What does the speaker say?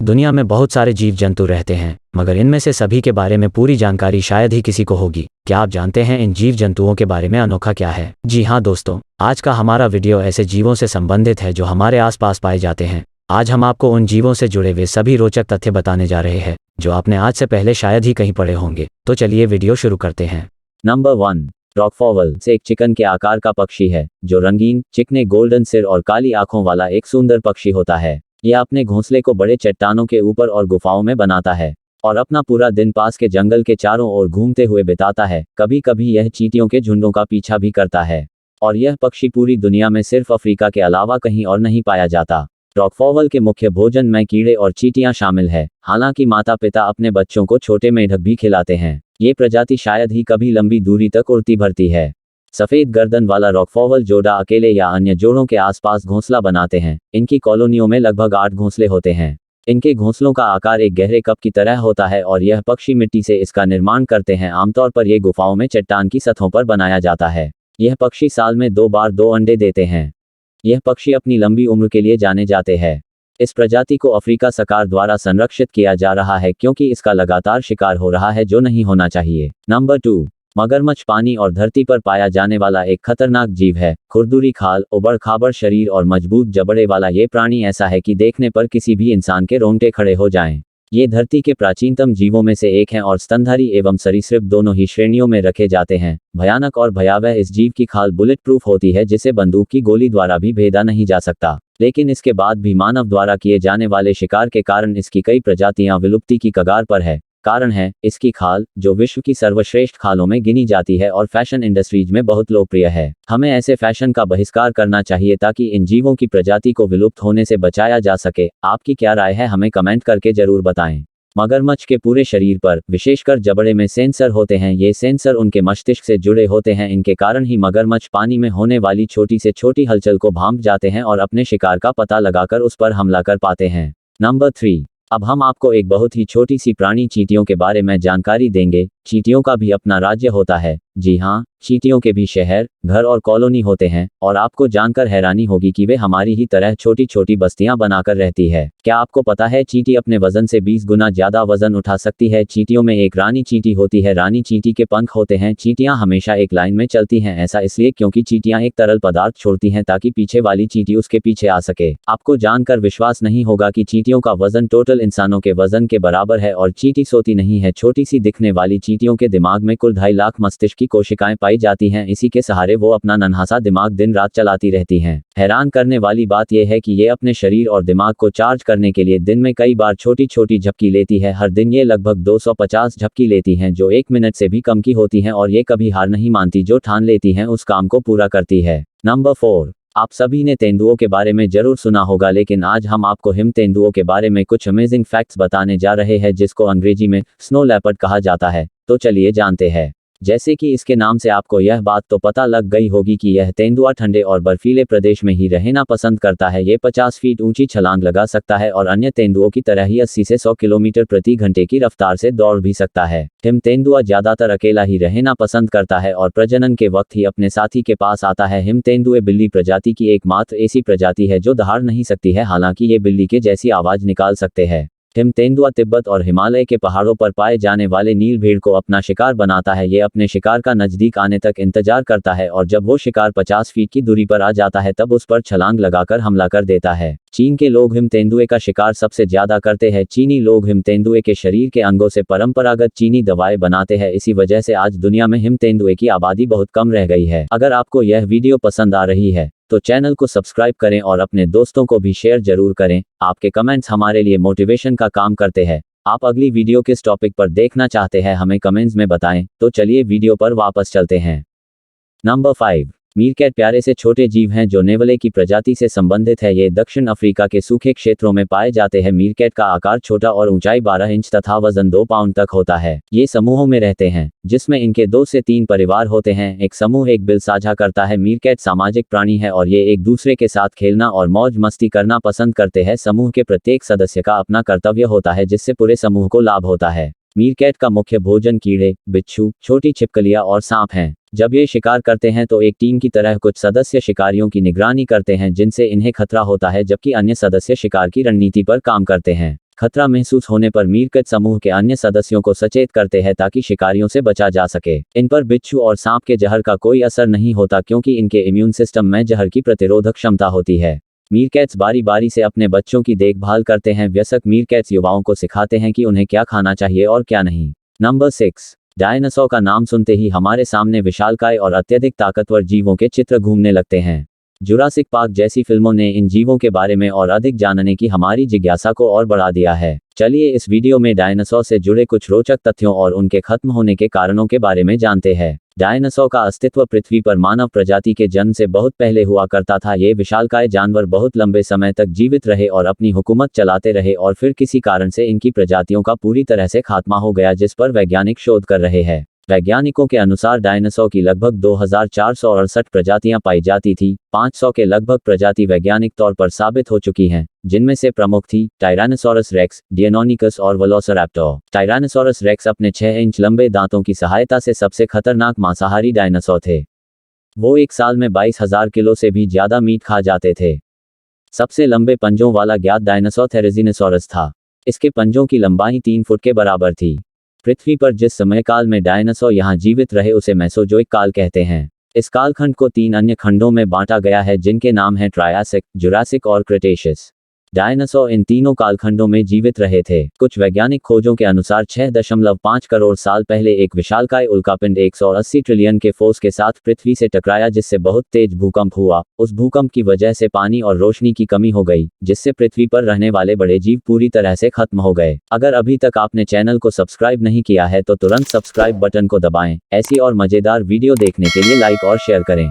दुनिया में बहुत सारे जीव जंतु रहते हैं, मगर इनमें से सभी के बारे में पूरी जानकारी शायद ही किसी को होगी। क्या आप जानते हैं इन जीव जंतुओं के बारे में अनोखा क्या है? जी हाँ दोस्तों, आज का हमारा वीडियो ऐसे जीवों से संबंधित है जो हमारे आसपास पाए जाते हैं। आज हम आपको उन जीवों से जुड़े हुए सभी रोचक तथ्य बताने जा रहे हैं जो आपने आज से पहले शायद ही कहीं पढ़े होंगे। तो चलिए वीडियो शुरू करते हैं। नंबर 1, रॉकफॉवल से एक चिकन के आकार का पक्षी है जो रंगीन, चिकने गोल्डन सिर और काली आंखों वाला एक सुंदर पक्षी होता है। यह अपने घोंसले को बड़े चट्टानों के ऊपर और गुफाओं में बनाता है और अपना पूरा दिन पास के जंगल के चारों ओर घूमते हुए बिताता है। कभी कभी यह चींटियों के झुंडों का पीछा भी करता है और यह पक्षी पूरी दुनिया में सिर्फ अफ्रीका के अलावा कहीं और नहीं पाया जाता। रॉकफॉवल के मुख्य भोजन में कीड़े और चींटियां शामिल है, हालांकि माता पिता अपने बच्चों को छोटे मेढक भी खिलाते हैं। ये प्रजाति शायद ही कभी लंबी दूरी तक उड़ती भरती है। सफेद गर्दन वाला रॉकफॉवल जोड़ा अकेले या अन्य जोड़ों के आसपास घोंसला बनाते हैं। इनकी कॉलोनियों में लगभग 8 घोंसले होते हैं। इनके घोंसलों का आकार एक गहरे कप की तरह होता है और यह पक्षी मिट्टी से इसका निर्माण करते हैं। आमतौर पर ये गुफाओं में चट्टान की सतहों पर बनाया जाता है। यह पक्षी साल में 2 बार 2 अंडे देते हैं। यह पक्षी अपनी लंबी उम्र के लिए जाने जाते हैं। इस प्रजाति को अफ्रीका सरकार द्वारा संरक्षित किया जा रहा है क्योंकि इसका लगातार शिकार हो रहा है जो नहीं होना चाहिए। नंबर 2, मगरमच्छ पानी और धरती पर पाया जाने वाला एक खतरनाक जीव है। खुरदुरी खाल, उबड़ खाबड़ शरीर और मजबूत जबड़े वाला ये प्राणी ऐसा है कि देखने पर किसी भी इंसान के रोंगटे खड़े हो जाएं। ये धरती के प्राचीनतम जीवों में से एक हैं और स्तनधारी एवं सरीसृप दोनों ही श्रेणियों में रखे जाते हैं। भयानक और भयावह इस जीव की खाल बुलेट प्रूफ होती है जिसे बंदूक की गोली द्वारा भी भेदा नहीं जा सकता, लेकिन इसके बाद भी मानव द्वारा किए जाने वाले शिकार के कारण इसकी कई प्रजातियां विलुप्ति की कगार पर है। कारण है इसकी खाल, जो विश्व की सर्वश्रेष्ठ खालों में गिनी जाती है और फैशन इंडस्ट्रीज में बहुत लोकप्रिय है। हमें ऐसे फैशन का बहिष्कार करना चाहिए ताकि इन जीवों की प्रजाति को विलुप्त होने से बचाया जा सके। आपकी क्या राय है, हमें कमेंट करके जरूर बताएं। मगरमच्छ के पूरे शरीर पर, विशेषकर जबड़े में सेंसर होते हैं। ये सेंसर उनके मस्तिष्क से जुड़े होते हैं। इनके कारण ही मगरमच्छ पानी में होने वाली छोटी से छोटी हलचल को भांप जाते हैं और अपने शिकार का पता लगाकर उस पर हमला कर पाते हैं। नंबर 3, अब हम आपको एक बहुत ही छोटी सी प्राणी चींटियों के बारे में जानकारी देंगे। चींटियों का भी अपना राज्य होता है। जी हाँ, चींटियों के भी शहर, घर और कॉलोनी होते हैं और आपको जानकर हैरानी होगी कि वे हमारी ही तरह छोटी छोटी बस्तियां बनाकर रहती है। क्या आपको पता है चींटी अपने वजन से 20 गुना ज्यादा वजन उठा सकती है? चींटियों में एक रानी चींटी होती है। रानी चींटी के पंख होते हैं। चींटियां हमेशा एक लाइन में चलती हैं। ऐसा इसलिए क्योंकि चींटियां एक तरल पदार्थ छोड़ती हैं ताकि पीछे वाली चींटी उसके पीछे आ सके। आपको जानकर विश्वास नहीं होगा कि चींटियों का वजन टोटल इंसानों के वजन के बराबर है और चींटी सोती नहीं है। छोटी सी दिखने वाली चींटियों के दिमाग में कुल 2.5 लाख मस्तिष्क की कोशिकाएं पाई जाती हैं। इसी के सहारे वो अपना नन्हा दिमाग दिन रात चलाती रहती हैं। हैरान करने वाली बात यह है कि ये अपने शरीर और दिमाग को चार्ज करने के लिए दिन में कई बार छोटी छोटी झपकी लेती है। हर दिन ये लगभग 250 झपकी लेती हैं जो 1 मिनट से भी कम की होती हैं और ये कभी हार नहीं मानती। जो ठान लेती हैं उस काम को पूरा करती है। नंबर 4, आप सभी ने तेंदुओं के बारे में जरूर सुना होगा, लेकिन आज हम आपको हिम तेंदुओं के बारे में कुछ अमेजिंग फैक्ट्स बताने जा रहे हैं जिसको अंग्रेजी में स्नो लेपर्ड कहा जाता है। तो चलिए जानते हैं। जैसे कि इसके नाम से आपको यह बात तो पता लग गई होगी कि यह तेंदुआ ठंडे और बर्फीले प्रदेश में ही रहना पसंद करता है। ये 50 फीट ऊंची छलांग लगा सकता है और अन्य तेंदुओं की तरह ही 80 से 100 किलोमीटर प्रति घंटे की रफ्तार से दौड़ भी सकता है। हिम तेंदुआ ज्यादातर अकेला ही रहना पसंद करता है और प्रजनन के वक्त ही अपने साथी के पास आता है। हिम तेंदुए बिल्ली प्रजाति की एकमात्र ऐसी प्रजाति है जो दहाड़ नहीं सकती है, हालांकि ये बिल्ली के जैसी आवाज निकाल सकते हैं। हिम तेंदुआ तिब्बत और हिमालय के पहाड़ों पर पाए जाने वाले नील भेड़ को अपना शिकार बनाता है। ये अपने शिकार का नजदीक आने तक इंतजार करता है और जब वो शिकार 50 फीट की दूरी पर आ जाता है तब उस पर छलांग लगाकर हमला कर देता है। चीन के लोग हिम तेंदुए का शिकार सबसे ज्यादा करते हैं। चीनी लोग हिम तेंदुए के शरीर के अंगों से परंपरागत चीनी दवाएं बनाते हैं। इसी वजह से आज दुनिया में हिम तेंदुए की आबादी बहुत कम रह गई है। अगर आपको यह वीडियो पसंद आ रही है तो चैनल को सब्सक्राइब करें और अपने दोस्तों को भी शेयर जरूर करें। आपके कमेंट्स हमारे लिए मोटिवेशन का काम करते हैं। आप अगली वीडियो किस टॉपिक पर देखना चाहते हैं हमें कमेंट्स में बताएं। तो चलिए वीडियो पर वापस चलते हैं। नंबर 5, मीरकैट प्यारे से छोटे जीव हैं जो नेवले की प्रजाति से संबंधित है। ये दक्षिण अफ्रीका के सूखे क्षेत्रों में पाए जाते हैं। मीरकैट का आकार छोटा और ऊंचाई 12 इंच तथा वजन 2 पाउंड तक होता है। ये समूहों में रहते हैं जिसमें इनके 2 से 3 परिवार होते हैं। एक समूह एक बिल साझा करता है। मीरकैट सामाजिक प्राणी है और ये एक दूसरे के साथ खेलना और मौज मस्ती करना पसंद करते हैं। समूह के प्रत्येक सदस्य का अपना कर्तव्य होता है जिससे पूरे समूह को लाभ होता है। मीरकैट का मुख्य भोजन कीड़े, बिच्छू, छोटी छिपकलियां और सांप हैं। जब ये शिकार करते हैं तो एक टीम की तरह कुछ सदस्य शिकारियों की निगरानी करते हैं जिनसे इन्हें खतरा होता है, जबकि अन्य सदस्य शिकार की रणनीति पर काम करते हैं। खतरा महसूस होने पर मीरकट समूह के अन्य सदस्यों को सचेत करते हैं ताकि शिकारियों से बचा जा सके। इन पर बिच्छू और सांप के जहर का कोई असर नहीं होता क्योंकि इनके इम्यून सिस्टम में जहर की प्रतिरोधक क्षमता होती है। मीरकैट्स बारी बारी से अपने बच्चों की देखभाल करते हैं। वयस्क मीरकैट्स युवाओं को सिखाते हैं कि उन्हें क्या खाना चाहिए और क्या नहीं। नंबर 6। डायनासोर का नाम सुनते ही हमारे सामने विशालकाय और अत्यधिक ताकतवर जीवों के चित्र घूमने लगते हैं। जुरासिक पार्क जैसी फिल्मों ने इन जीवों के बारे में और अधिक जानने की हमारी जिज्ञासा को और बढ़ा दिया है। चलिए इस वीडियो में डायनासोर से जुड़े कुछ रोचक तथ्यों और उनके खत्म होने के कारणों के बारे में जानते हैं। डायनासोर का अस्तित्व पृथ्वी पर मानव प्रजाति के जन्म से बहुत पहले हुआ करता था। ये विशालकाय जानवर बहुत लंबे समय तक जीवित रहे और अपनी हुकूमत चलाते रहे और फिर किसी कारण से इनकी प्रजातियों का पूरी तरह से खात्मा हो गया जिस पर वैज्ञानिक शोध कर रहे हैं। वैज्ञानिकों के अनुसार डायनासोर की लगभग 2468 प्रजातियां पाई जाती थी। 500 के लगभग प्रजाति वैज्ञानिक तौर पर साबित हो चुकी हैं, जिनमें से प्रमुख थी टायरानोसॉरस रेक्स, डिएनोनिकस और वेलोसिराप्टर। टायरानोसॉरस रेक्स अपने 6 इंच लंबे दांतों की सहायता से सबसे खतरनाक मांसाहारी डायनासोर थे। वो एक साल में 22,000 किलो से भी ज्यादा मीट खा जाते थे। सबसे लंबे पंजों वाला ज्ञात डायनासोर थेरेजिनोसॉरस था। इसके पंजों की लंबाई 3 फुट के बराबर थी। पृथ्वी पर जिस समय काल में डायनासोर यहाँ जीवित रहे उसे मेसोजोइक काल कहते हैं। इस कालखंड को 3 अन्य खंडों में बांटा गया है जिनके नाम हैं ट्रायासिक, जुरासिक और क्रेटेशियस। डायनासोर इन तीनों कालखंडों में जीवित रहे थे। कुछ वैज्ञानिक खोजों के अनुसार 6.5 करोड़ साल पहले एक विशालकाय उल्कापिंड 180 ट्रिलियन के फोर्स के साथ पृथ्वी से टकराया जिससे बहुत तेज भूकंप हुआ। उस भूकंप की वजह से पानी और रोशनी की कमी हो गई जिससे पृथ्वी पर रहने वाले बड़े जीव पूरी तरह से खत्म हो गए। अगर अभी तक आपने चैनल को सब्सक्राइब नहीं किया है तो तुरंत सब्सक्राइब बटन को दबाएं। ऐसी और मजेदार वीडियो देखने के लिए लाइक और शेयर करें।